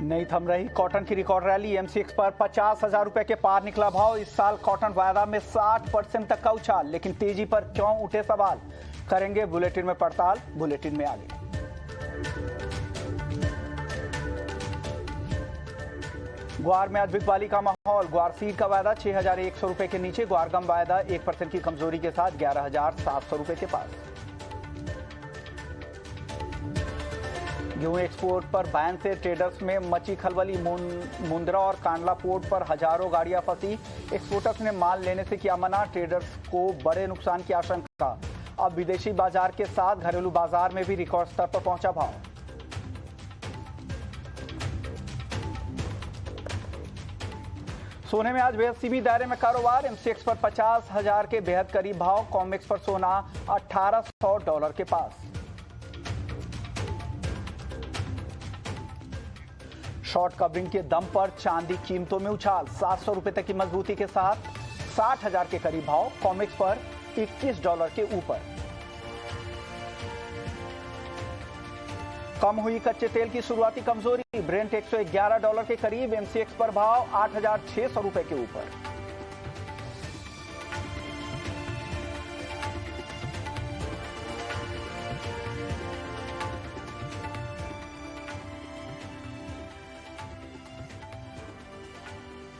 नहीं थम रही कॉटन की रिकॉर्ड रैली। एमसीएक्स पर 50,000 रुपए के पार निकला भाव। इस साल कॉटन वायदा में 60% तक का उछाल, लेकिन तेजी पर क्यों उठे सवाल, करेंगे बुलेटिन में पड़ताल। बुलेटिन में आगे। ग्वार में आज बिकवाली का माहौल। ग्वार सीड का वायदा 6,100 रुपए के नीचे। ग्वार गम वायदा 1% की कमजोरी के साथ 11,700 रुपए के पास। गेहूं एक्सपोर्ट पर बैन से ट्रेडर्स में मची खलबली। मुंद्रा और कांडला पोर्ट पर हजारों गाड़ियां फंसी। एक्सपोर्टर्स ने माल लेने से किया मना। ट्रेडर्स को बड़े नुकसान की आशंका। अब विदेशी बाजार के साथ घरेलू बाजार में भी रिकॉर्ड स्तर पर पहुंचा भाव। सोने में आज बेहद सीमित दायरे में कारोबार। एमसीएक्स पर 50,000 के बेहद करीब भाव। कॉमेक्स पर सोना $1,800 के पास। शॉर्ट कवरिंग के दम पर चांदी कीमतों में उछाल। 700 रुपए तक की मजबूती के साथ 60,000 के करीब भाव। कॉमेक्स पर $21 के ऊपर। कम हुई कच्चे तेल की शुरुआती कमजोरी। ब्रेंट $111 के करीब। एमसीएक्स पर भाव 8,600 रुपए के ऊपर।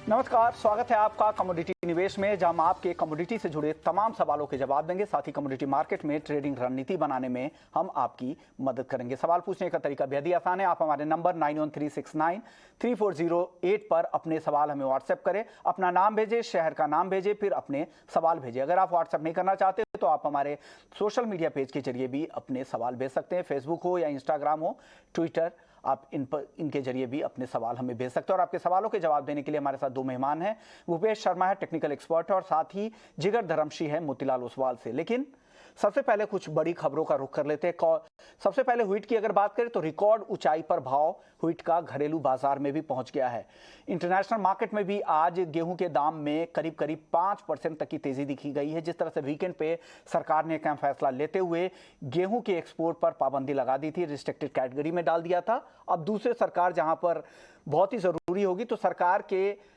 नमस्कार, स्वागत है आपका कमोडिटी निवेश में, जहां हम आपके कमोडिटी से जुड़े तमाम सवालों के जवाब देंगे। साथ ही कमोडिटी मार्केट में ट्रेडिंग रणनीति बनाने में हम आपकी मदद करेंगे। सवाल पूछने का तरीका बेहद ही आसान है। आप हमारे नंबर 9136933408 पर अपने सवाल हमें व्हाट्सएप करें। अपना नाम भेजें, शहर का नाम भेजें, फिर अपने सवाल भेजें। अगर आप व्हाट्सएप नहीं करना चाहते तो आप हमारे सोशल मीडिया पेज के जरिए भी अपने सवाल भेज सकते हैं। फेसबुक हो या इंस्टाग्राम हो, ट्विटर, आप इनके जरिए भी अपने सवाल हमें भेज सकते हैं। और आपके सवालों के जवाब देने के लिए हमारे साथ दो मेहमान हैं। भूपेश शर्मा है, टेक्निकल एक्सपर्ट है, और साथ ही जिगर धर्मशी है मोतीलाल ओसवाल से। लेकिन सबसे पहले कुछ बड़ी खबरों का रुख कर लेते हैं। सबसे पहले व्हीट की अगर बात करें तो रिकॉर्ड ऊंचाई पर भाव व्हीट का घरेलू बाजार में भी पहुंच गया है। इंटरनेशनल मार्केट में भी आज गेहूं के दाम में करीब करीब 5% तक की तेजी दिखी गई है। जिस तरह से वीकेंड पे सरकार ने एक अहम फैसला लेते हुए गेहूं के एक्सपोर्ट पर पाबंदी लगा दी थी, रिस्ट्रिक्टेड कैटेगरी में डाल दिया था। अब दूसरे सरकार जहां पर बहुत ही जरूरी होगी तो सरकार के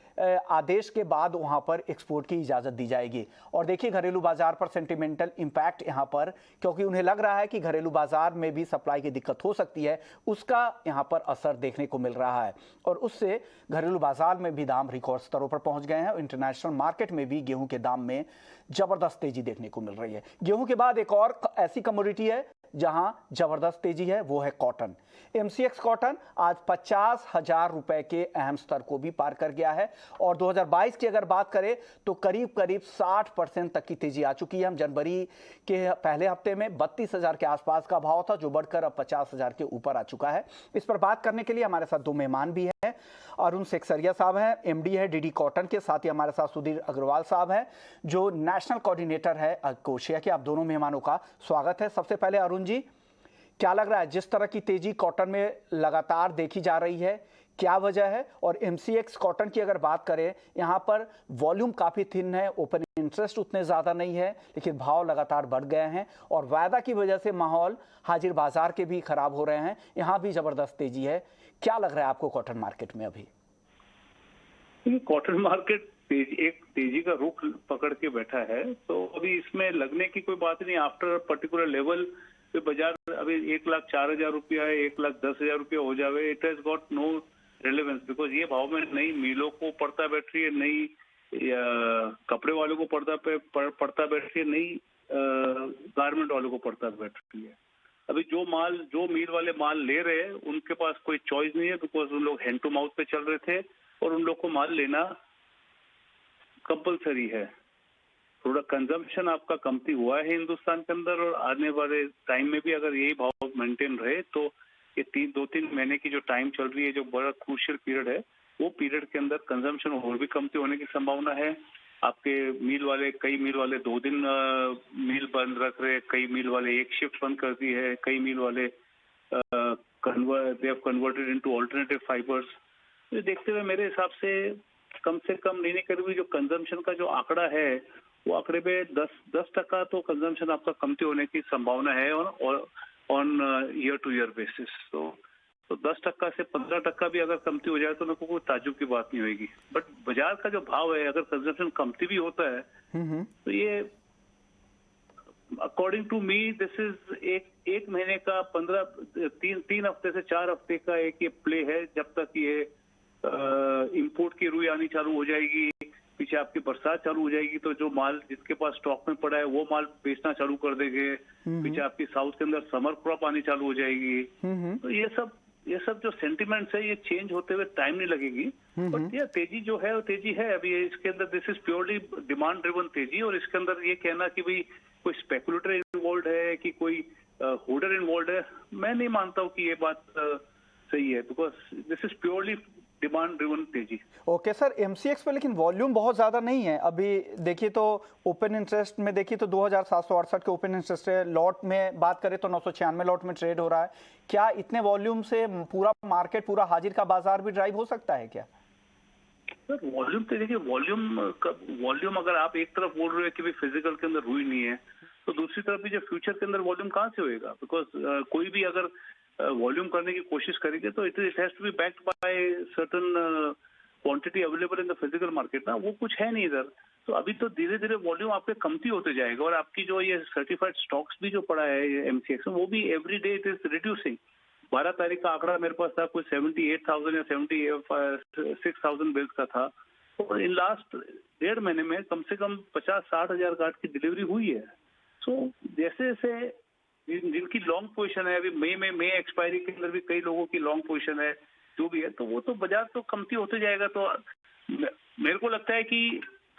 आदेश के बाद वहां पर एक्सपोर्ट की इजाजत दी जाएगी। और देखिए घरेलू बाजार पर सेंटिमेंटल इंपैक्ट यहां पर, क्योंकि उन्हें लग रहा है कि घरेलू बाजार में भी सप्लाई की दिक्कत हो सकती है, उसका यहां पर असर देखने को मिल रहा है। और उससे घरेलू बाजार में भी दाम रिकॉर्ड स्तरों पर पहुंच गए हैं। इंटरनेशनल मार्केट में भी गेहूं के दाम में जबरदस्त तेजी देखने को मिल रही है। गेहूं के बाद एक और ऐसी कमोडिटी है जहां जबरदस्त तेजी है, वो है कॉटन। एमसीएक्स कॉटन आज 50,000 रुपए के अहम स्तर को भी पार कर गया है। और 2022 की अगर बात करें तो करीब करीब 60% तक की तेजी आ चुकी है। हम जनवरी के पहले हफ्ते में 32,000 के आसपास का भाव था, जो बढ़कर अब 50,000 के ऊपर आ चुका है। इस पर बात करने के लिए हमारे साथ दो मेहमान भी हैं। अरुण सेक्सरिया साहब हैं, एमडी है डीडी कॉटन के। साथ ही हमारे साथ सुधीर अग्रवाल साहब हैं, जो नेशनल कोऑर्डिनेटर है कोशिया के। आप दोनों मेहमानों का स्वागत है। सबसे पहले अरुण जी, क्या लग रहा है जिस तरह की तेजी कॉटन में लगातार देखी जा रही है, क्या वजह है? और एमसीएक्स कॉटन की अगर बात करें, यहाँ पर वॉल्यूम काफी थिन है, ओपन इंटरेस्ट उतने ज्यादा नहीं है, लेकिन भाव लगातार बढ़ गए हैं। और वायदा की वजह से माहौल हाजिर बाजार के भी खराब हो रहे हैं, यहाँ भी जबरदस्त तेजी है। क्या लग रहा है आपको कॉटन मार्केट में अभी? कॉटन मार्केट एक तेजी का रुख पकड़ के बैठा है, तो अभी इसमें लगने की कोई बात नहीं। आफ्टर पर्टिकुलर लेवल पे बाजार अभी 1,04,000 रुपया है, 1,10,000 रुपया हो जावे, it has got no relevance, because ये भाव में नई मिलों को पड़ता बैठ रही है, नई कपड़े वालों को पड़ता बैठ रही है, नई गारमेंट वालों को पड़ता बैठ रही है। अभी जो मिल वाले माल ले रहे हैं उनके पास कोई चॉइस नहीं है, बिकॉज उन लोग हैंड टू माउथ पे चल रहे थे और उन लोग को माल लेना कंपलसरी है। थोड़ा कंजम्पशन आपका कमती हुआ है हिंदुस्तान के अंदर, और आने वाले टाइम में भी अगर यही भाव मेंटेन रहे तो ये 2-3 महीने की जो टाइम चल रही है, जो बड़ा क्रूशियल पीरियड है, वो पीरियड के अंदर कंजम्पशन और भी कमती होने की संभावना है। आपके कई मिल वाले 2 दिन मिल बंद रख रहे, कई मिल वाले एक शिफ्ट बंद कर दी है, कई मिल वाले they have converted into alternative fibres. ये देखते हुए मेरे हिसाब से कम नहीं करीब जो कंजम्पशन का जो आंकड़ा है, वो आंकड़े पे 10% तो कंजम्पशन आपका कमती होने की संभावना है on year two year basis. तो तो 10% से 15% भी अगर कमती हो जाए तो मेरे को कोई ताज्जुब की बात नहीं होगी। बट बाजार का जो भाव है, अगर कंजम्पशन कमती भी होता है तो ये according to me this is एक महीने का 3 हफ्ते से 4 हफ्ते का एक ये प्ले है, जब तक ये इंपोर्ट की रुई आनी चालू हो जाएगी, पीछे आपकी बरसात चालू हो जाएगी तो जो माल जिसके पास स्टॉक में पड़ा है वो माल बेचना चालू कर देंगे, पीछे आपकी साउथ के अंदर समर क्रॉप आनी चालू हो जाएगी। तो ये सब जो सेंटिमेंट्स है ये चेंज होते हुए टाइम नहीं लगेगी। बट ये तेजी जो है वो तेजी है। अभी इसके अंदर this is purely demand driven तेजी, और इसके अंदर ये कहना कि भाई कोई स्पेकुलेटर इन्वॉल्व है कि कोई होल्डर इन्वॉल्व है, मैं नहीं मानता हूँ कि ये बात सही है, because this is purely demand driven तेजी। ओके सर, एमसीएक्स पे लेकिन वॉल्यूम बहुत ज़्यादा नहीं है। अभी देखिए तो ओपन इंटरेस्ट में देखिए तो 2768 के ओपन इंटरेस्ट है, लॉट में बात करें तो 996 लॉट में ट्रेड हो रहा है। क्या इतने वॉल्यूम से पूरा मार्केट, पूरा हाजिर का बाजार भी ड्राइव हो सकता है क्या? सर वॉल्यूम तो देखिए, वॉल्यूम अगर आप एक तरफ बोल रहे हो कि भाई फिजिकल के अंदर हुई नहीं है, तो दूसरी तरफ भी जो फ्यूचर के अंदर वॉल्यूम कहाँ से होएगा? बिकॉज कोई भी अगर वॉल्यूम करने की कोशिश करेंगे तो it has to be backed by certain quantity available in the physical market ना, वो कुछ है नहीं इधर। तो अभी तो धीरे धीरे वॉल्यूम आपके कमती होते जाएगा, और आपकी जो ये सर्टिफाइड स्टॉक्स भी जो पड़ा है एमसीएक्स में, वो भी every day it is reducing. 12 तारीख का आंकड़ा मेरे पास था, कुछ 78,000 या 76,000 बिल्स का था, और इन लास्ट 1.5 महीने में कम से कम 50-60 हजार गार्ड की डिलीवरी हुई है। सो जैसे जैसे जिनकी लॉन्ग पोजीशन है, अभी मई एक्सपायरी के अंदर भी कई लोगों की लॉन्ग पोजीशन है, जो भी है, तो वो तो बाजार तो कमती होते जाएगा। तो मेरे को लगता है कि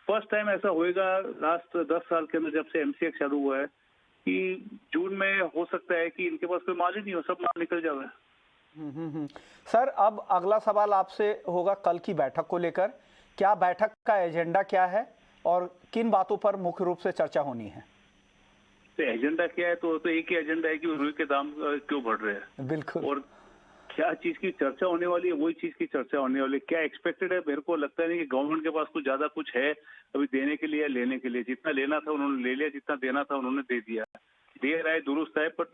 फर्स्ट टाइम ऐसा होएगा लास्ट 10 साल के अंदर, जब से एमसीएक्स चालू हुआ है, कि जून में हो सकता है कि इनके पास कोई माल ही नहीं हो, सब माल निकल जाए। सर अब अगला सवाल आपसे होगा कल की बैठक को लेकर। क्या बैठक का एजेंडा क्या है और किन बातों पर मुख्य रूप से चर्चा होनी है? तो एजेंडा क्या है? तो एक ही एजेंडा है कि रुई के दाम क्यों बढ़ रहे हैं, बिल्कुल, और क्या चीज की चर्चा होने वाली है, वही चीज की चर्चा होने वाली है। क्या एक्सपेक्टेड है? मेरे को लगता नहीं कि गवर्नमेंट के पास कुछ ज्यादा कुछ है अभी देने के लिए, लेने के लिए। जितना लेना था उन्होंने ले लिया, जितना देना था उन्होंने दे दिया। दे रहा है, दुरुस्त है, बट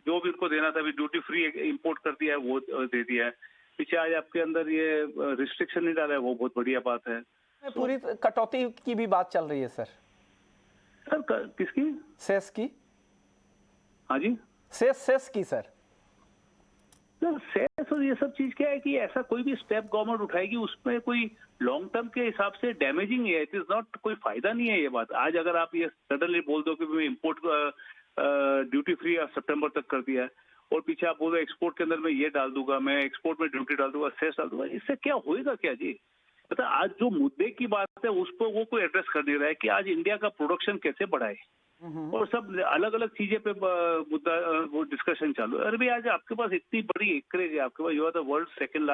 जो भी उनको देना था, अभी ड्यूटी फ्री इंपोर्ट कर दिया है, वो दे दिया है। पीछे आज आपके अंदर ये रिस्ट्रिक्शन नहीं डाला है, वो बहुत बढ़िया बात है। पूरी कटौती की भी बात चल रही है सर। किसकी? सेस की। हाँ जी, सेस की सर। सेस और ये सब चीज क्या है कि ऐसा कोई भी स्टेप गवर्नमेंट उठाएगी उसमें कोई लॉन्ग टर्म के हिसाब से डैमेजिंग है, इट इज नॉट, कोई फायदा नहीं है ये बात। आज अगर आप ये सडनली बोल दो कि मैं इम्पोर्ट ड्यूटी फ्री सितंबर तक कर दिया है, और पीछे आप बोलो एक्सपोर्ट के अंदर मैं ये डाल दूंगा, मैं एक्सपोर्ट में ड्यूटी डाल दूंगा, सेस डाल दूंगा, इससे क्या होएगा क्या जी? मतलब आज जो मुद्दे की बात है उस पर वो कोई एड्रेस कर नहीं रहा है कि आज इंडिया का प्रोडक्शन कैसे बढ़ाए, और सब अलग अलग चीजें पे मुद्दा वो डिस्कशन चालू है। अरे भाई आज आपके पास इतनी बड़ी एकरेज है, आपके पास you are the world second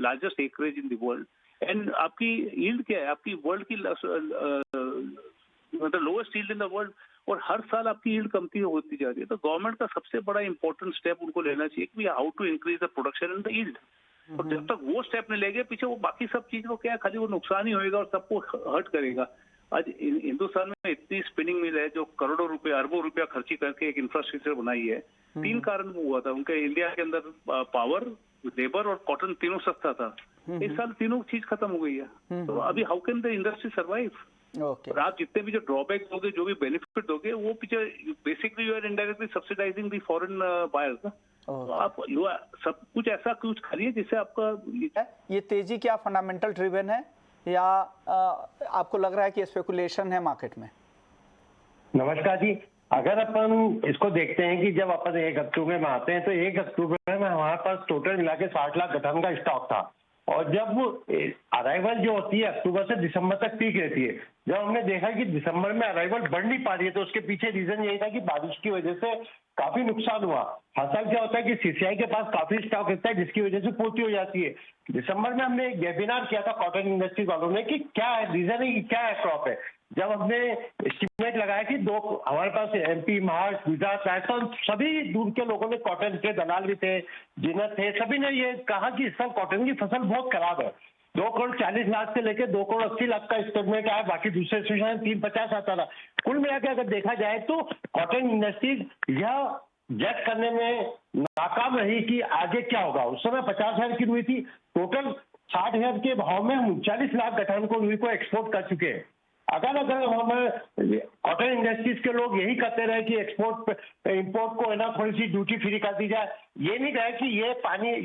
largest acreage in the world, and आपकी यील्ड क्या है? आपकी वर्ल्ड की मतलब lowest yield in the world, और हर साल आपकी यील्ड कमती होती जा रही है। तो गवर्नमेंट का सबसे बड़ा इंपॉर्टेंट स्टेप उनको लेना चाहिए कि how to increase the production and the yield. और जब तक वो स्टेप नहीं लेंगे पीछे, वो बाकी सब चीज को क्या है, खाली वो नुकसान ही होएगा और सबको हर्ट करेगा। आज हिंदुस्तान में इतनी स्पिनिंग मिल है जो करोड़ों रुपए, अरबों रुपया खर्ची करके एक इंफ्रास्ट्रक्चर बनाई है। 3 कारण वो हुआ था उनके इंडिया के अंदर, पावर, लेबर और कॉटन तीनों सस्ता था। इस साल तीनों चीज खत्म हो गई है। तो अभी how can the industry survive? और आप जितने भी जो ड्रॉबैक दोगे, जो भी बेनिफिट दोगे, वो पीछे basically you are indirectly subsidising the foreign buyers. तो आप सब कुछ ऐसा कुछ करिए जिससे आपका ये तेजी क्या फंडामेंटल ड्रिवन है या आपको लग रहा है कि स्पेकुलेशन है मार्केट में? नमस्कार जी, अगर अपन इसको देखते हैं कि जब अपन 1 अक्टूबर में आते हैं तो 1 अक्टूबर में हमारे पास टोटल मिला के 60 लाख गठन का स्टॉक था, और जब अराइवल जो होती है अक्टूबर से दिसंबर तक पीक रहती है। जब हमने देखा कि दिसंबर में अराइवल बढ़ नहीं पा रही है तो उसके पीछे रीजन यही था कि बारिश की वजह से काफी नुकसान हुआ। हालांकि क्या होता है कि सीसीआई के पास काफी स्टॉक रहता है जिसकी वजह से पूर्ति हो जाती है। दिसंबर में हमने एक वेबिनार किया था कॉटन इंडस्ट्री वालों ने कि क्या है रीजन है, कि क्या है क्रॉप है। जब हमने एस्टिमेट लगाया कि हमारे पास एमपी, महाराष्ट्र, गुजरात, राजस्थान, सभी दूर के लोगों ने, कॉटन के दलाल भी थे, जिन्हें थे, सभी ने ये कहा कि इस साल कॉटन की फसल बहुत खराब है। 2 करोड़ 40 लाख से लेकर 2 करोड़ 80 लाख का स्टेटमेंट आया, बाकी दूसरे सेशन 350 आता था। कुल मिला के अगर देखा जाए तो कॉटन इंडस्ट्रीज यह जज करने में नाकाम रही कि आगे क्या होगा। उस समय 50,000 की रुई थी, टोटल 60,000 के भाव में हम 39 लाख गठान को रुई को एक्सपोर्ट कर चुके हैं। अगर हम कॉटन इंडस्ट्रीज के लोग यही कहते रहे कि एक्सपोर्ट इंपोर्ट को है ना थोड़ी सी ड्यूटी फ्री कर दी जाए, ये नहीं कहे कि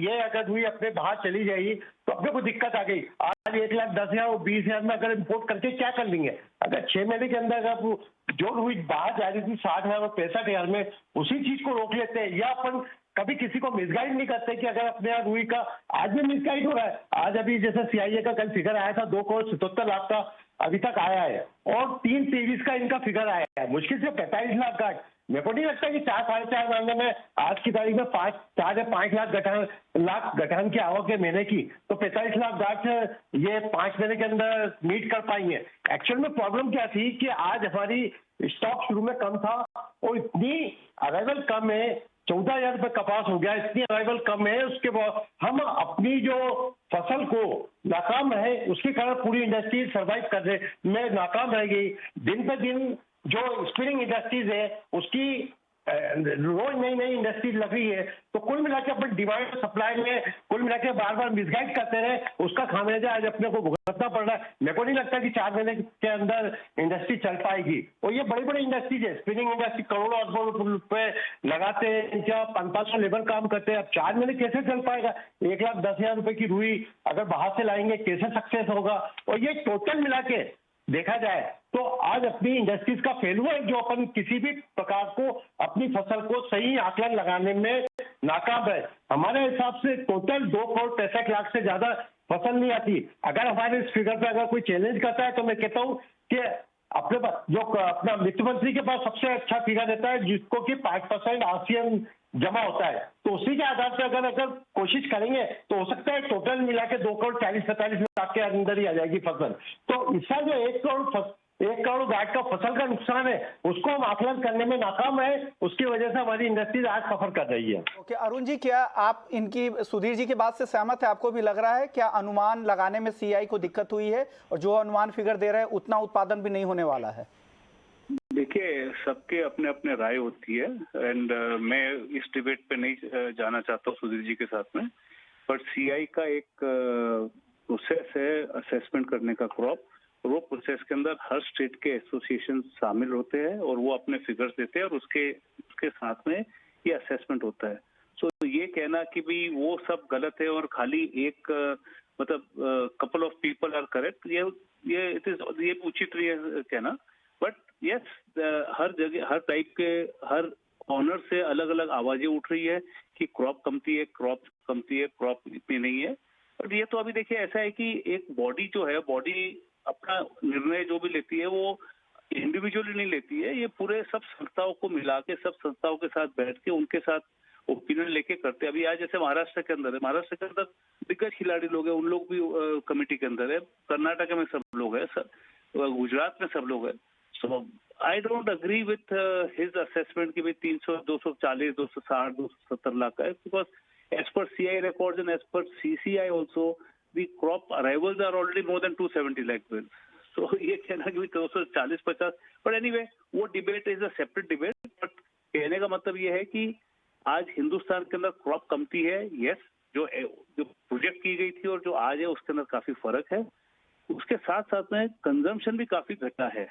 ये अगर रुई अपने बाहर चली जाएगी तो अपने को दिक्कत आ गई। आज 1,10,000 और 20,000 में अगर इंपोर्ट करके क्या कर लेंगे? अगर 6 महीने के अंदर अगर जो रुई बाहर जा रही थी 60,000 और 65,000 में, उसी चीज को रोक लेते हैं। या अपन कभी किसी को मिसगाइड नहीं करते कि अगर अपने यहाँ रुई का आज भी मिसगाइड हो रहा है। आज अभी जैसे सीआईए का कल फिगर आया था 2,77,00,000 का अभी तक आया है और 3,23 का इनका फिगर आया है, मुश्किल से 45 लाख गांठ। मेरे को नहीं लगता कि 4-4.5 महीने में आज की तारीख में 4-5 लाख गठान की आवक है महीने की, तो 45 लाख गांठ ये 5 महीने के अंदर मीट कर पाएंगे। एक्चुअल में प्रॉब्लम क्या थी कि आज हमारी स्टॉक शुरू में कम था और इतनी अराइवल कम है, 14,000 रुपये कपास हो गया, इतनी अराइवल कम है, उसके बाद हम अपनी जो फसल को नाकाम है उसके कारण पूरी इंडस्ट्री सर्वाइव करने में नाकाम रह गई। दिन पे दिन जो स्पिनिंग इंडस्ट्रीज है उसकी रोज नई नई इंडस्ट्रीज लग रही है, तो कुल मिला के अपन डिमांड सप्लाई में कुल मिला के बार बार मिसगाइड करते रहे, उसका खामियाजा आज अपने को भुगतना पड़ रहा है। मेरे को नहीं लगता कि 4 महीने के अंदर इंडस्ट्री चल पाएगी। और ये बड़ी बड़ी इंडस्ट्रीज है, स्पिनिंग इंडस्ट्री करोड़ों अरबों रुपए लगाते हैं, क्या 500 लेबर काम करते हैं, अब 4 महीने कैसे चल पाएगा? 1,10,000 रुपए की रुई अगर बाहर से लाएंगे कैसे सक्सेस होगा? और ये टोटल मिला के देखा जाए तो आज अपनी इंडस्ट्रीज का फेलुआ है, जो अपन किसी भी प्रकार को अपनी फसल को सही आकलन लगाने में नाकाम है। हमारे हिसाब से टोटल 2,65,00,000 से ज्यादा फसल नहीं आती। अगर हमारे इस फिगर पे अगर कोई चैलेंज करता है तो मैं कहता हूँ कि अपने पास जो अपना वित्त मंत्री के पास सबसे अच्छा फिगर देता है जिसको कि 5% आरसीएम जमा होता है, तो उसी के आधार पर अगर कोशिश करेंगे तो हो सकता है टोटल मिला के 2,40,45 लाख के अंदर ही आ जाएगी फसल। तो इसका जो 1 करोड़ गांठ का फसल का नुकसान है उसको हम आकलन करने में नाकाम है, उसकी वजह से हमारी इंडस्ट्री आज सफर कर रही है। ओके अरुण जी, क्या आप इनकी सुधीर जी की बात से सहमत है? आपको भी लग रहा है क्या अनुमान लगाने में सीआई को दिक्कत हुई है और जो अनुमान फिगर दे रहे हैं उतना उत्पादन भी नहीं होने वाला है? देखिए, सबके अपने अपने राय होती है एंड मैं इस डिबेट पे नहीं जाना चाहता हूँ सुधीर जी के साथ में, बट सीआई का एक प्रोसेस है असेसमेंट करने का क्रॉप, वो प्रोसेस के अंदर हर स्टेट के एसोसिएशन शामिल होते हैं और वो अपने फिगर्स देते हैं और उसके साथ में ये असेसमेंट होता है। सो ये कहना कि भाई वो सब गलत है और खाली एक मतलब couple of people are correct, ये उचित नहीं है कहना। बट यस, हर जगह हर टाइप के हर ऑनर से अलग अलग आवाजें उठ रही है कि क्रॉप कमती है, क्रॉप इतनी नहीं है। और ये तो अभी देखिए ऐसा है कि एक बॉडी जो है, बॉडी अपना निर्णय जो भी लेती है वो इंडिविजुअली नहीं लेती है, ये पूरे सब संस्थाओं को मिला के सब संस्थाओं के साथ बैठ के उनके साथ ओपिनियन लेके करते हैं। अभी आज जैसे महाराष्ट्र के अंदर दिग्गज खिलाड़ी लोग हैं, उन लोग भी कमेटी के अंदर है, कर्नाटक में सब लोग है, गुजरात में सब लोग है। So I don't agree with his assessment कि भाई 300, 240, 260, 270 लाख का है, because as per CI records and as per CCI also the crop arrivals are already more than 270 lakh bales. So ये कहना कि 240-50, but anyway वो debate is a separate debate. But कहने का मतलब ये है कि आज हिंदुस्तान के अंदर क्रॉप कमती है, यस, जो प्रोजेक्ट की गई थी और जो आज है उसके अंदर काफी फर्क है। उसके साथ साथ में कंजम्पशन भी काफी घटा है,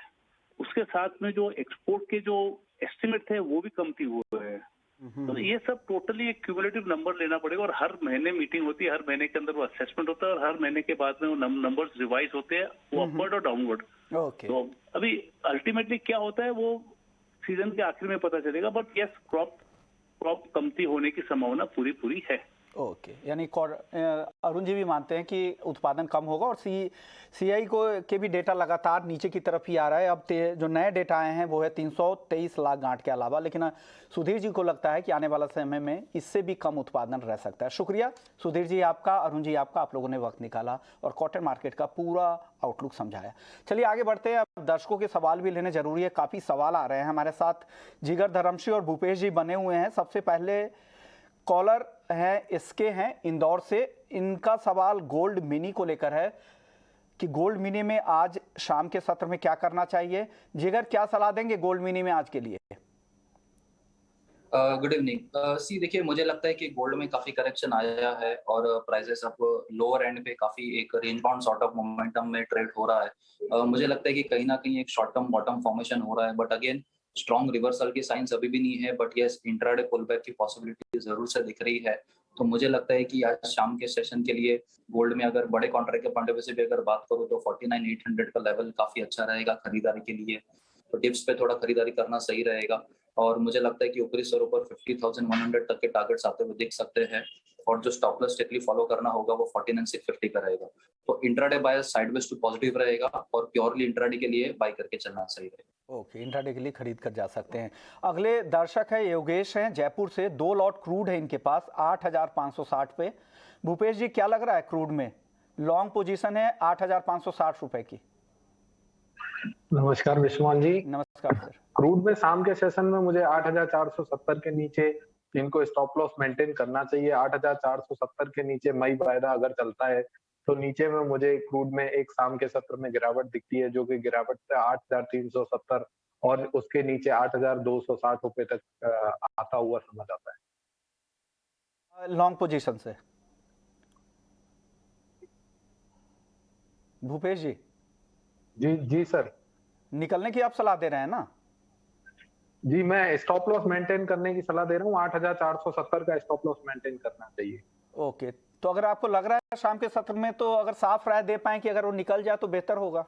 उसके साथ में जो एक्सपोर्ट के जो एस्टिमेट थे वो भी कमती हुए हैं। तो ये सब टोटली एक क्यूमुलेटिव नंबर लेना पड़ेगा और हर महीने मीटिंग होती है, हर महीने के अंदर वो असेसमेंट होता है और हर महीने के बाद में वो नंबर्स रिवाइज होते हैं, वो अपवर्ड और डाउनवर्ड। तो अभी अल्टीमेटली क्या होता है वो सीजन के आखिर में पता चलेगा, बट यस, क्रॉप कमती होने की संभावना पूरी है। ओके, यानी अरुण जी भी मानते हैं कि उत्पादन कम होगा और सीआई को के भी डेटा लगातार नीचे की तरफ ही आ रहा है। अब जो नए डेटा आए हैं वो है 323 लाख गांठ के अलावा, लेकिन सुधीर जी को लगता है कि आने वाला समय में इससे भी कम उत्पादन रह सकता है। शुक्रिया सुधीर जी आपका, अरुण जी आपका, आप लोगों ने वक्त निकाला और कॉटन मार्केट का पूरा आउटलुक समझाया। चलिए आगे बढ़ते हैं, अब दर्शकों के सवाल भी लेने जरूरी है, काफ़ी सवाल आ रहे हैं। हमारे साथ जिगर धर्मशी और भूपेश जी बने हुए हैं। सबसे पहले कॉलर हैं, इसके हैं इंदौर से। इनका सवाल गोल्ड मिनी को लेकर है कि गोल्ड मिनी में आज शाम के सत्र में क्या करना चाहिए। जिगर, क्या सलाह देंगे गोल्ड मिनी में आज के लिए? Good evening. सी देखिए, मुझे लगता है कि गोल्ड में काफी करेक्शन आया है और प्राइसेस अब लोअर एंड पे काफी एक range bound sort of momentum में ट्रेड हो रहा है। मुझे लगता है कि कहीं ना कहीं एक शॉर्ट टर्म बॉटम फॉर्मेशन हो रहा है, बट अगेन स्ट्रॉन्ग रिवर्सल की साइंस अभी भी नहीं है, but yes intraday pull back की पॉसिबिलिटी जरूर से दिख रही है। तो मुझे लगता है कि आज शाम के सेशन के लिए गोल्ड में अगर बड़े कॉन्ट्रैक्ट के पॉइंट ऑफ व्यू से भी अगर बात करूँ तो 49,800 का लेवल काफी अच्छा रहेगा खरीदारी के लिए। तो डिप्स पे थोड़ा खरीदारी करना सही रहेगा। और मुझे लगता है कि ऊपरी स्तरों पर 50,100 तक के टारगेट्स आते हुए दिख सकते हैं, और जो स्टॉप लॉस स्ट्रिक्टली फॉलो करना होगा वो 49,650 का रहेगा। तो intraday bias sideways to positive रहेगा और प्योरली इंट्राडे के लिए बाय करके चलना सही रहेगा। ओके, इंट्राडे के लिए खरीद कर जा सकते हैं। अगले दर्शक है योगेश हैं जयपुर से। 2 लॉट क्रूड है इनके पास 8,560 पे। भूपेश जी, क्या लग रहा है क्रूड में? लॉन्ग पोजीशन है 8,560 रुपए की। नमस्कार विश्वमान जी। नमस्कार सर। क्रूड में शाम के सेशन में मुझे 8,470 के नीचे इनको स्टॉप लॉस मेंटेन करना चाहिए। 8,470 के नीचे मई वायदा अगर चलता है तो नीचे में मुझे क्रूड में एक शाम के सत्र में गिरावट दिखती है, जो कि गिरावट से 8,370 और उसके नीचे 8,260 रुपए तक आता हुआ समझ आता है लॉन्ग पोजीशन से। भूपेश जी जी सर। निकलने की आप सलाह दे रहे हैं ना? जी, मैं स्टॉप लॉस मेंटेन करने की सलाह दे रहा हूँ। 8,470 का स्टॉप लॉस मेंटेन करना चाहिए। ओके, तो अगर आपको लग रहा है शाम के सत्र में, तो अगर साफ राय दे पाए कि अगर वो निकल जाए तो बेहतर होगा।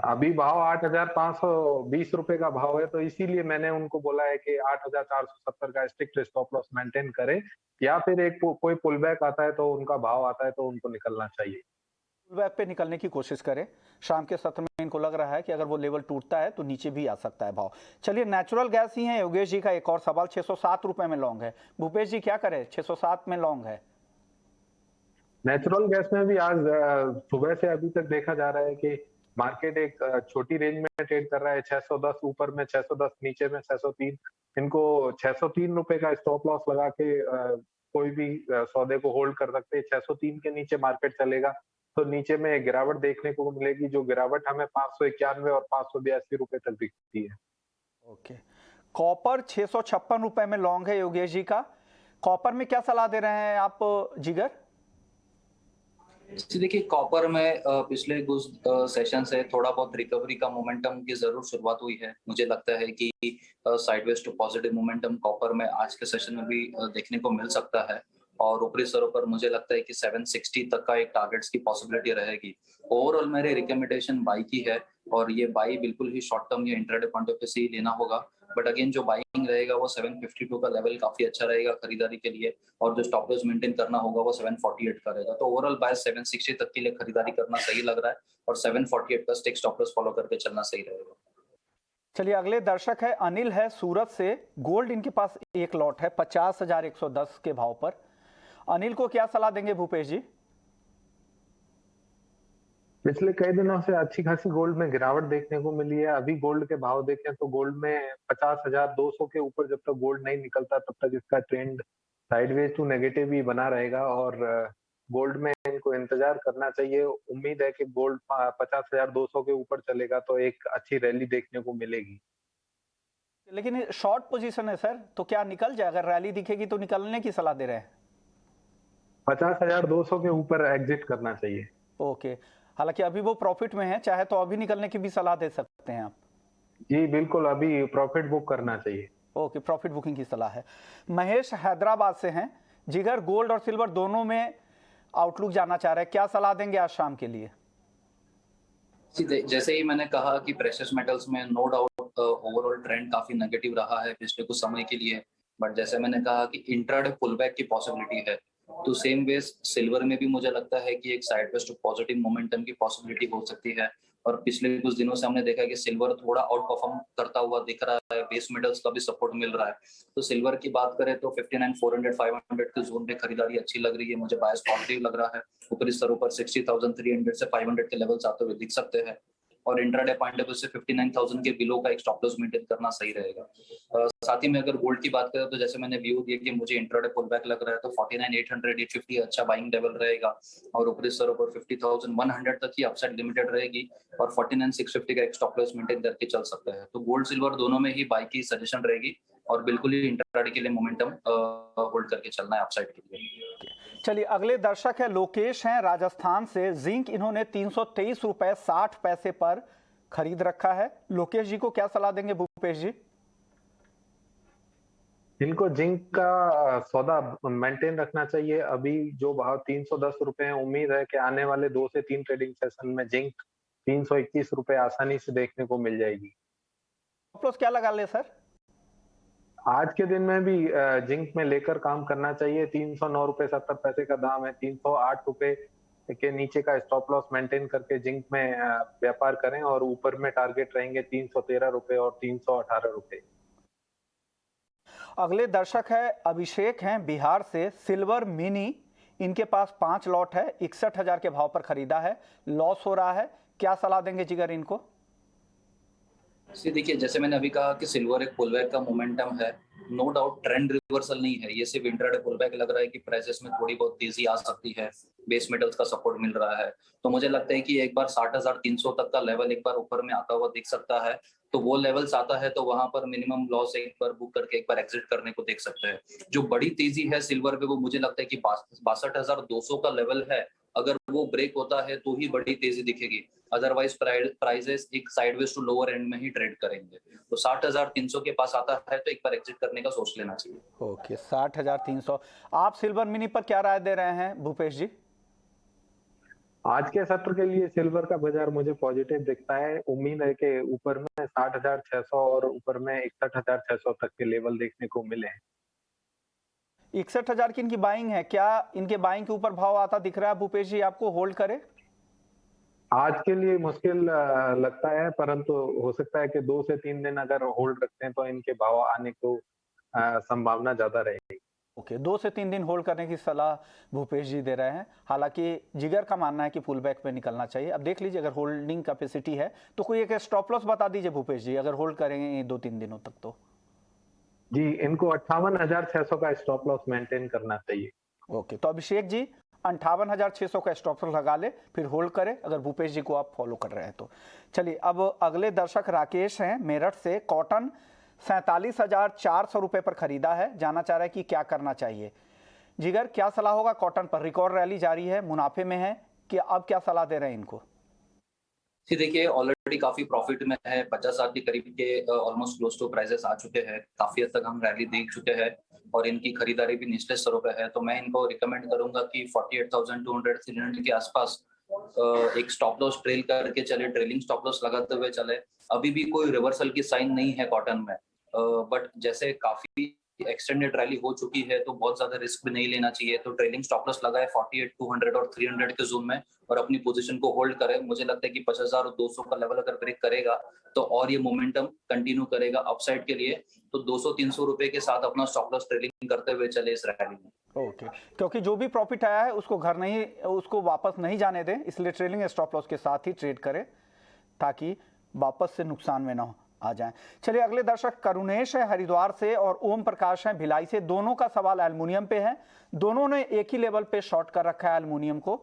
अभी भाव 8,520 रुपए का भाव है, तो इसीलिए मैंने उनको बोला है कि 8,470 का स्ट्रिक्ट स्टॉप लॉस मेंटेन करें, या फिर एक कोई पुल बैक आता है तो उनका भाव आता है तो उनको निकलना चाहिए। पुल बैक पे निकलने की कोशिश करें। शाम के सत्र में इनको लग रहा है कि अगर वो लेवल टूटता है तो नीचे भी आ सकता है भाव। चलिए, नेचुरल गैस ही है योगेश जी का एक और सवाल। 607 रुपए में लॉन्ग है। भूपेश जी क्या करें? 607 में लॉन्ग है। नेचुरल गैस में भी आज सुबह से अभी तक देखा जा रहा है कि मार्केट एक छोटी रेंज में ट्रेड कर रहा है। 610 ऊपर में, 610 नीचे में 603। इनको 603 रुपए का स्टॉप लॉस लगा के कोई भी सौदे को होल्ड कर सकते हैं। 603 के नीचे मार्केट चलेगा तो नीचे में गिरावट देखने को मिलेगी, जो गिरावट हमें 591 और 582 रुपए तक दिखती है। ओके, कॉपर 656 रुपए में लॉन्ग है योगेश जी का। कॉपर में क्या सलाह दे रहे हैं आप जिगर? देखिए, कॉपर में पिछले कुछ सेशन से थोड़ा बहुत रिकवरी का मोमेंटम की जरूर शुरुआत हुई है। मुझे लगता है कि sideways to positive momentum copper में आज के सेशन में भी देखने को मिल सकता है, और ऊपरी स्तरों पर मुझे लगता है कि 760 तक का एक टारगेट्स की पॉसिबिलिटी रहेगी। ओवरऑल मेरी रिकमेंडेशन बाई की है, और ये बाई बिल्कुल ही शॉर्ट टर्म या इंट्राडे पॉइंट ऑफ व्यू से ही लेना होगा। बट अगेन जो बाइंग रहेगा वो 752 का लेवल काफी अच्छा रहेगा खरीदारी के लिए, और जो स्टॉप लॉस मेंटेन करना होगा वो 748 का रहेगा। तो ओवरऑल बाय 760 तक के लिए खरीदारी करना सही लग रहा है, और 748 का स्टिक स्टॉप लॉस फॉलो करके चलना सही रहेगा। चलिए, अगले दर्शक है अनिल है सूरत से। गोल्ड इनके पास एक लॉट है 50,110 के भाव पर। अनिल को क्या सलाह देंगे भूपेश जी? पिछले कई दिनों से अच्छी खासी गोल्ड में गिरावट देखने को मिली है। अभी गोल्ड के भाव देखें तो गोल्ड में 50,200 के ऊपर जब तक गोल्ड नहीं निकलता तब तक इसका ट्रेंड साइडवेज टू नेगेटिव ही बना रहेगा, और गोल्ड में इनको इंतजार करना चाहिए। उम्मीद है कि गोल्ड 50,200 के ऊपर चलेगा तो एक अच्छी रैली देखने को मिलेगी। लेकिन शॉर्ट पोजीशन है सर, तो क्या निकल जाए? अगर रैली दिखेगी तो निकलने की सलाह दे रहे हैं। 50,200 के ऊपर एग्जिट करना चाहिए। ओके, हालांकि अभी वो प्रॉफिट में है, चाहे तो अभी निकलने की भी सलाह दे सकते हैं आप। जी बिल्कुल, अभी प्रॉफिट बुक करना चाहिए। ओके, प्रॉफिट बुकिंग की सलाह है। महेश हैदराबाद से हैं। जिगर, गोल्ड और सिल्वर दोनों में आउटलुक जानना चाह रहे हैं, क्या सलाह देंगे आज शाम के लिए? जैसे ही मैंने कहा कि प्रेशियस मेटल्स में नो डाउट ओवरऑल ट्रेंड काफी नेगेटिव रहा है पिछले कुछ समय के लिए, बट जैसे मैंने कहा कि इंट्राडे पुलबैक की पॉसिबिलिटी है, तो सेम वेज सिल्वर में भी मुझे लगता है कि एक साइडवेज टू पॉजिटिव मोमेंटम की पॉसिबिलिटी हो सकती है। और पिछले कुछ दिनों से हमने देखा है कि सिल्वर थोड़ा आउट परफॉर्म करता हुआ दिख रहा है, बेस मेटल्स का भी सपोर्ट मिल रहा है। तो सिल्वर की बात करें तो 59,400 500 के जोन पे खरीदारी अच्छी लग रही है, मुझे बायस पॉजिटिव लग रहा है। ऊपरी स्तरों पर 60,300 से 500 के लेवल्स आते हुए दिख सकते हैं, और इंट्राडे पॉइंट ऑफ व्यू से 59,000 के बिलो का एक स्टॉप लॉस मेंटेन करना सही रहेगा। साथ ही में अगर गोल्ड की बात करें तो जैसे मैंने व्यू दिया कि मुझे इंट्राडे पुल बैक लग रहा है, तो 49,800 850 अच्छा बाइंग लेवल रहेगा, और ऊपरी स्तरों पर 50,100 तक की अपसाइड लिमिटेड रहेगी, और 49,650 का एक स्टॉप लॉस मेंटेन करके चल सकता है। तो गोल्ड सिल्वर दोनों में ही बाई की सजेशन रहेगी, और बिल्कुल ही इंट्राडे के लिए मोमेंटम होल्ड करके चलना है अपसाइड के लिए। चलिए अगले दर्शक है लोकेश हैं राजस्थान से। जिंक इन्होंने 323 रुपए 60 पैसे पर खरीद रखा है। लोकेश जी को क्या सलाह देंगे भूपेश जी? इनको जिंक का सौदा मेंटेन रखना चाहिए। अभी जो भाव 310 रुपए है, उम्मीद है कि आने वाले 2 से 3 ट्रेडिंग सेशन में जिंक 321 रुपए आसानी से देखने को मिल जाएगी। स्टॉप लॉस क्या लगा ले सर? आज के दिन में भी जिंक में लेकर काम करना चाहिए। 309 रुपए 70 पैसे का दाम है। 308 रुपए के नीचे का स्टॉप लॉस मेंटेन करके जिंक में व्यापार करें और ऊपर में टारगेट रहेंगे 313 रुपए और 318 रुपए। अगले दर्शक है अभिषेक हैं बिहार से। सिल्वर मिनी इनके पास 5 लॉट है, 61,000 के भाव पर खरीदा है, लॉस हो रहा है, क्या सलाह देंगे जिगर इनको? देखिए, जैसे मैंने अभी कहा कि सिल्वर एक पुलबैक का मोमेंटम है, नो डाउट ट्रेंड रिवर्सल नहीं है, ये सिर्फ इंट्राडे पुलबैक लग रहा है कि प्राइसेस में थोड़ी बहुत तेजी आ सकती है, बेस मेटल्स का सपोर्ट मिल रहा है। तो मुझे लगता है कि एक बार 60,300 तक का लेवल एक बार ऊपर में आता हुआ दिख सकता है। तो वो लेवल्स आता है तो वहां पर मिनिमम लॉस एक बार बुक करके एक बार एग्जिट करने को देख सकते हैं। जो बड़ी तेजी है सिल्वर पे वो मुझे लगता है कि 62,200 का लेवल है, अगर वो ब्रेक होता है तो ही बड़ी तेजी दिखेगी, अदरवाइज प्राइसेस एक साइडवेज टू लोअर एंड में ही ट्रेड करेंगे। तो 60,300 के पास आता है तो एक बार एग्जिट करने का सोच लेना चाहिए। ओके, 60,300। आप सिल्वर मिनी पर क्या राय दे रहे हैं भूपेश जी? आज के सत्र के लिए सिल्वर का बाजार मुझे पॉजिटिव दिखता है। उम्मीद है कि ऊपर में 60,600 और ऊपर में 61,600 तक के लेवल देखने को मिले हैं। 61,000 की इनकी बाइंग है, क्या इनके बाइंग के ऊपर भाव आता दिख रहा है भूपेश जी आपको? होल्ड करे? आज के लिए मुश्किल लगता है, परंतु हो सकता है कि 2 से 3 दिन अगर होल्ड रखते हैं तो इनके भाव आने को संभावना ज्यादा रहेगी। ओके, 2 से 3 दिन होल्ड करने की सलाह भूपेश जी दे रहे हैं। हालांकि जिगर का मानना है कि पुल बैक पे निकलना चाहिए। अब देख लीजिए, अगर होल्डिंग कैपेसिटी है तो कोई एक स्टॉप लॉस बता दीजिए भूपेश जी, अगर होल्ड करेंगे 2-3 दिनों तक तो। जी, इनको 58,600 का स्टॉप लॉस मेंटेन करना चाहिए। ओके, तो अभिषेक जी 58,600 का स्टॉप लॉस लगा ले, फिर होल्ड करें अगर भूपेश जी को आप फॉलो कर रहे हैं तो। चलिए अब अगले दर्शक राकेश हैं मेरठ से। कॉटन 47,400 रुपए पर खरीदा है, जानना चाह रहा है कि क्या करना चाहिए। जिगर क्या सलाह होगा कॉटन पर? रिकॉर्ड रैली जारी है, मुनाफे में है, कि अब क्या सलाह दे रहे हैं इनको? देखिए, ऑलरेडी काफी प्रॉफिट में है, 50,000 के करीब के ऑलमोस्ट क्लोज टू प्राइसेस आ चुके हैं, काफी हद तक हम रैली देख चुके हैं और इनकी खरीदारी भी निचले स्तरों पे है। तो मैं इनको रिकमेंड करूंगा कि 48,200 300 के आसपास एक स्टॉप लॉस ट्रेल करके चले, ट्रेलिंग स्टॉप लॉस लगाते हुए चले। अभी भी कोई रिवर्सल की साइन नहीं है कॉटन में, बट जैसे काफी एक्सटेंडेड रैली हो चुकी है तो बहुत ज्यादा रिस्क भी नहीं लेना चाहिए। तो ट्रेलिंग स्टॉप लॉस लगाए 48,200 और 300 के जोन में और अपनी पोजीशन को होल्ड करे। मुझे लगता है कि 50,200 का लेवल अगर ब्रेक करेगा तो और ये मोमेंटम कंटिन्यू करेगा अपसाइड के लिए। तो 200-300 रुपए के साथ अपना स्टॉप लॉस ट्रेलिंग करते हुए चले इस रैली में। ओके, क्योंकि जो भी प्रॉफिट आया है उसको घर नहीं, उसको वापस नहीं जाने दें, इसलिए ट्रेलिंग स्टॉप लॉस के साथ ही ट्रेड करें ताकि वापस से नुकसान में ना आ जाएं। चलिए अगले दर्शक करुणेश है हरिद्वार से और ओम प्रकाश है भिलाई से। दोनों का सवाल एल्युमिनियम पे है, दोनों ने एक ही लेवल पे शॉर्ट कर रखा है एल्युमिनियम को।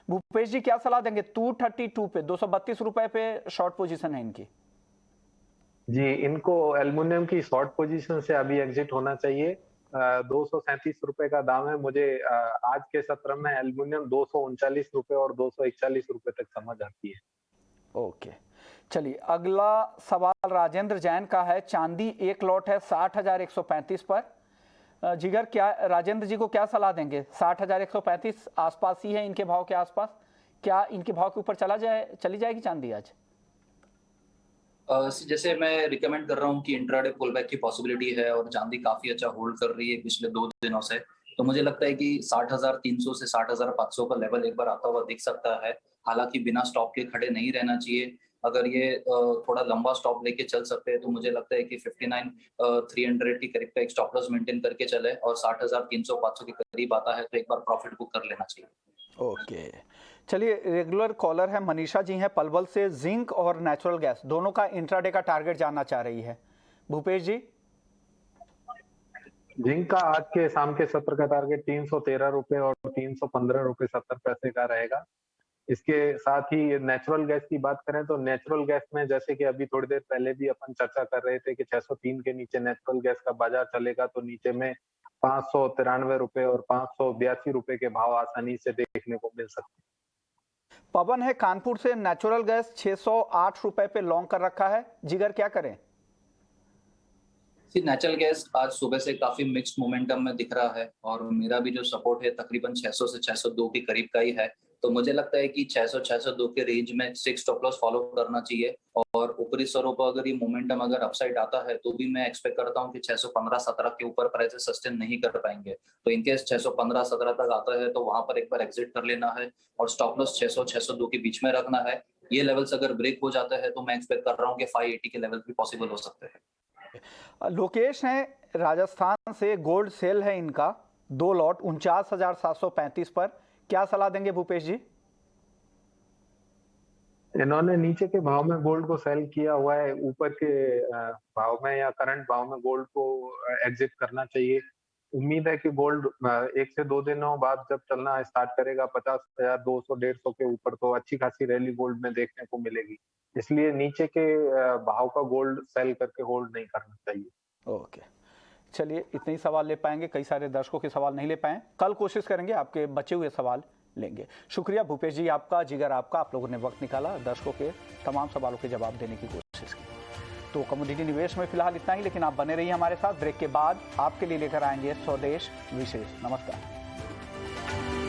भूपेश जी क्या सलाह देंगे? 232 पे 232 रुपए पे शॉर्ट पोजीशन है इनकी। जी, इनको एल्युमिनियम की शॉर्ट पोजीशन से अभी एग्जिट होना चाहिए। 237 रुपए का दाम है। मुझे आज के सत्र में एल्युमिनियम 239 रुपए और 241 रुपए तक समझ आती है। ओके, चलिए अगला सवाल राजेंद्र जैन का है। चांदी एक लॉट है 60,135 पर। जिगर क्या राजेंद्र जी को क्या सलाह देंगे? 60,135 आसपास ही है, इनके भाव के आसपास, क्या इनके भाव के ऊपर चली जाएगी चांदी आज? जैसे मैं रिकमेंड कर रहा हूँ कि इंट्राडे पुलबैक की पॉसिबिलिटी है और चांदी काफी अच्छा होल्ड कर रही है पिछले 2 दिनों से। तो मुझे लगता है कि 60,300 से 60,500 का लेवल एक बार आता हुआ दिख सकता है। हालांकि बिना स्टॉप के खड़े नहीं रहना चाहिए। अगर ये थोड़ा लंबा स्टॉप लेके चल सकते हैं तो मुझे लगता है कि 59,300 के करीब का एक स्टॉप लॉस मेंटेन करके चले और 60,300-500 के करीब आता है तो एक बार प्रॉफिट बुक कर लेना चाहिए। ओके, चलिए रेगुलर कॉलर है मनीषा जी हैं पलवल से। जिंक और नेचुरल गैस दोनों का इंट्राडे का टारगेट जानना चाह रही है। भूपेश जी? जिंक का आज के शाम के सत्र का टारगेट 313 रुपए और 315 रुपए 70 पैसे का रहेगा। इसके साथ ही नेचुरल गैस की बात करें तो नेचुरल गैस में जैसे कि अभी थोड़ी देर पहले भी अपन चर्चा कर रहे थे कि 603 के नीचे नेचुरल गैस का बाजार चलेगा तो नीचे में 593 रुपए और 582 रुपए के भाव आसानी से देखने को मिल सकते हैं। पवन है कानपुर से, नेचुरल गैस 608 रुपए पे लॉन्ग कर रखा है, जिगर क्या करें? नेचुरल गैस आज सुबह से काफी मिक्स्ड मोमेंटम में दिख रहा है और मेरा भी जो सपोर्ट है तकरीबन 600 से 602 के करीब का ही है। तो मुझे लगता है कि 600-602 के रेंज में 6 स्टॉप लॉस फॉलो करना चाहिए और ऊपरी स्तरों पर अगर ये मोमेंटम अगर अपसाइड आता है तो भी मैं एक्सपेक्ट करता हूँ कि 615-17 के ऊपर प्राइसेस सस्टेन नहीं कर पाएंगे। तो इनकेस 615-17 तक आता है तो वहां पर एक बार एग्जिट कर लेना है और स्टॉप लॉस 600-602 के बीच में रखना है। ये लेवल्स अगर ब्रेक हो जाता है तो मैं एक्सपेक्ट कर रहा हूँ कि 580 के लेवल भी पॉसिबल हो सकते हैं। लोकेश है राजस्थान से, गोल्ड सेल है इनका 2 लॉट 49,735 पर, क्या सलाह देंगे भूपेश जी? इन्होंने नीचे के भाव में गोल्ड को सेल किया हुआ है, ऊपर के भाव में या करंट भाव में गोल्ड को एग्जिट करना चाहिए। उम्मीद है कि गोल्ड 1 से 2 दिनों बाद जब चलना स्टार्ट करेगा 50,000 200-150 के ऊपर तो अच्छी खासी रैली गोल्ड में देखने को मिलेगी। इसलिए नीचे के भाव का गोल्ड सेल करके होल्ड नहीं करना चाहिए। ओके, चलिए इतने ही सवाल ले पाएंगे, कई सारे दर्शकों के सवाल नहीं ले पाए, कल कोशिश करेंगे आपके बचे हुए सवाल लेंगे। शुक्रिया भूपेश जी आपका, जिगर आपका, आप लोगों ने वक्त निकाला, दर्शकों के तमाम सवालों के जवाब देने की कोशिश की। तो कमोडिटी निवेश में फिलहाल इतना ही, लेकिन आप बने रहिए हमारे साथ। ब्रेक के बाद आपके लिए लेकर आएंगे स्वदेश विशेष। नमस्कार।